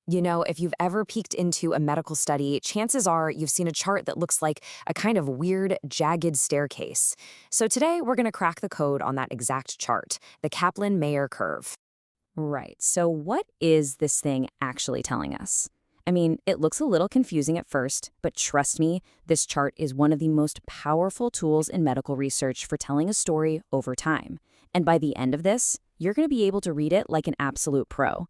You know, if you've ever peeked into a medical study, chances are you've seen a chart that looks like a kind of weird, jagged staircase. So today we're going to crack the code on that exact chart, the Kaplan-Meier curve. Right. So what is this thing actually telling us? I mean, it looks a little confusing at first, but trust me, this chart is one of the most powerful tools in medical research for telling a story over time. And by the end of this, you're going to be able to read it like an absolute pro.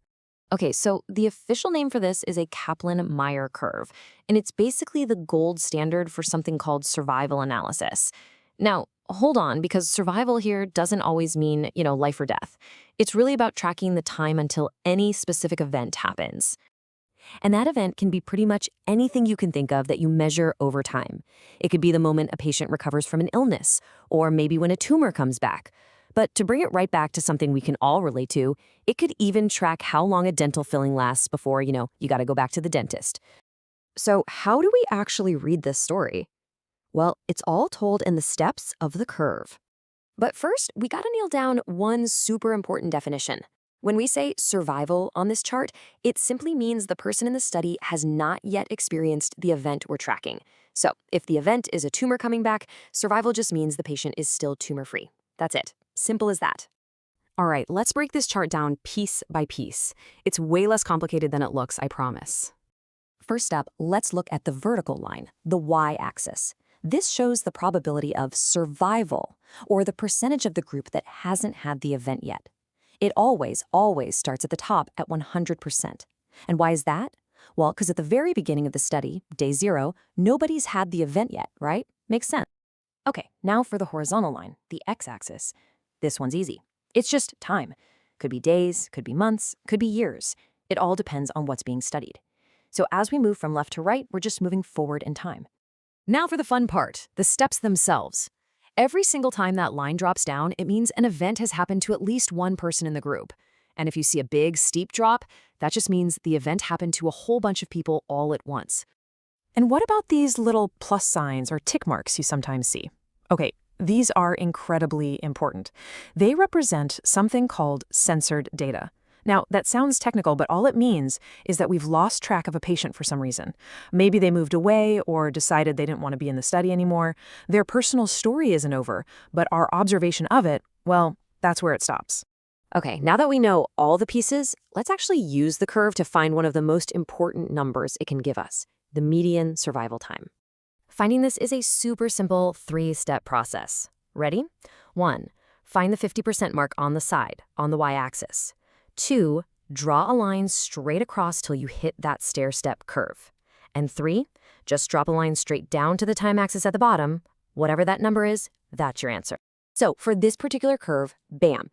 Okay, so the official name for this is a Kaplan-Meier curve, and it's basically the gold standard for something called survival analysis. Now, hold on, because survival here doesn't always mean, life or death. It's really about tracking the time until any specific event happens. And that event can be pretty much anything you can think of that you measure over time. It could be the moment a patient recovers from an illness, or maybe when a tumor comes back. But to bring it right back to something we can all relate to, it could even track how long a dental filling lasts before, you got to go back to the dentist. So how do we actually read this story? Well, it's all told in the steps of the curve. But first, we got to nail down one super important definition. When we say survival on this chart, it simply means the person in the study has not yet experienced the event we're tracking. So if the event is a tumor coming back, survival just means the patient is still tumor-free. That's it. Simple as that. All right, let's break this chart down piece by piece. It's way less complicated than it looks, I promise. First up, let's look at the vertical line, the y-axis. This shows the probability of survival, or the percentage of the group that hasn't had the event yet. It always starts at the top at 100%. And why is that? Well, because at the very beginning of the study, day 0, nobody's had the event yet, right? Makes sense. Okay, now for the horizontal line, the x-axis. This one's easy. It's just time. Could be days, could be months, could be years. It all depends on what's being studied. So as we move from left to right, we're just moving forward in time. Now for the fun part, the steps themselves. Every single time that line drops down, it means an event has happened to at least one person in the group. And if you see a big, steep drop, that just means the event happened to a whole bunch of people all at once. And what about these little plus signs or tick marks you sometimes see? Okay, these are incredibly important. They represent something called censored data. Now, that sounds technical, but all it means is that we've lost track of a patient for some reason. Maybe they moved away or decided they didn't want to be in the study anymore. Their personal story isn't over, but our observation of it, well, that's where it stops. Okay, now that we know all the pieces, let's actually use the curve to find one of the most important numbers it can give us, the median survival time. Finding this is a super simple 3-step process. Ready? 1. Find the 50% mark on the side, on the y-axis. 2. Draw a line straight across till you hit that stair-step curve. And 3. Just drop a line straight down to the time axis at the bottom. Whatever that number is, that's your answer. So for this particular curve, bam,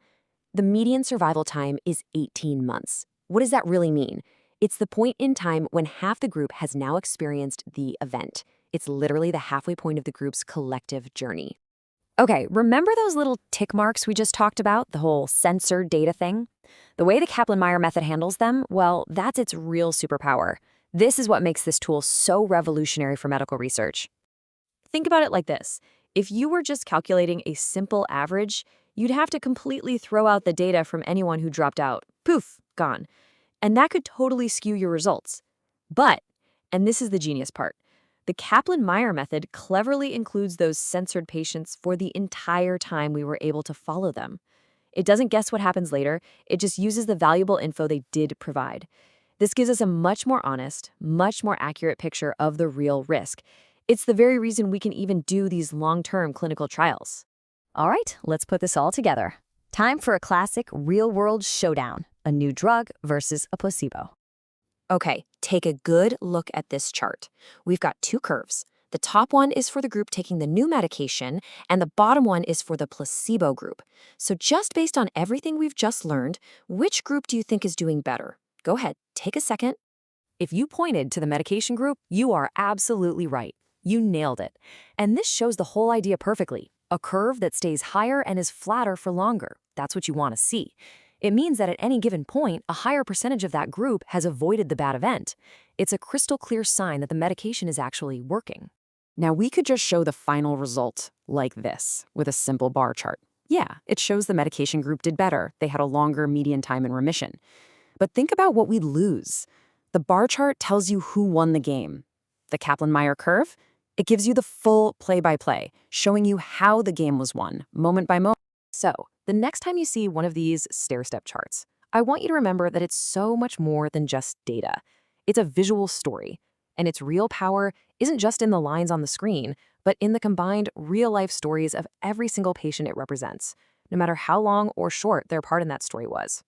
the median survival time is 18 months. What does that really mean? It's the point in time when half the group has now experienced the event. It's literally the halfway point of the group's collective journey. Okay, remember those little tick marks we just talked about, the whole censored data thing? The way the Kaplan-Meier method handles them, well, that's its real superpower. This is what makes this tool so revolutionary for medical research. Think about it like this. If you were just calculating a simple average, you'd have to completely throw out the data from anyone who dropped out. Poof, gone. And that could totally skew your results. But, and this is the genius part, the Kaplan-Meier method cleverly includes those censored patients for the entire time we were able to follow them. It doesn't guess what happens later, it just uses the valuable info they did provide. This gives us a much more honest, much more accurate picture of the real risk. It's the very reason we can even do these long-term clinical trials. All right, let's put this all together. Time for a classic real-world showdown, a new drug versus a placebo. Okay, take a good look at this chart. We've got 2 curves. The top one is for the group taking the new medication, and the bottom one is for the placebo group. So just based on everything we've just learned, which group do you think is doing better? Go ahead, take a second. If you pointed to the medication group, you are absolutely right. You nailed it. And this shows the whole idea perfectly. A curve that stays higher and is flatter for longer. That's what you want to see. It means that at any given point, a higher percentage of that group has avoided the bad event. It's a crystal clear sign that the medication is actually working. Now, we could just show the final result like this with a simple bar chart. Yeah, it shows the medication group did better. They had a longer median time in remission. But think about what we lose. The bar chart tells you who won the game. The Kaplan-Meier curve? It gives you the full play-by-play, showing you how the game was won, moment by moment. So, the next time you see one of these stair-step charts, I want you to remember that it's so much more than just data. It's a visual story, and its real power isn't just in the lines on the screen, but in the combined real-life stories of every single patient it represents, no matter how long or short their part in that story was.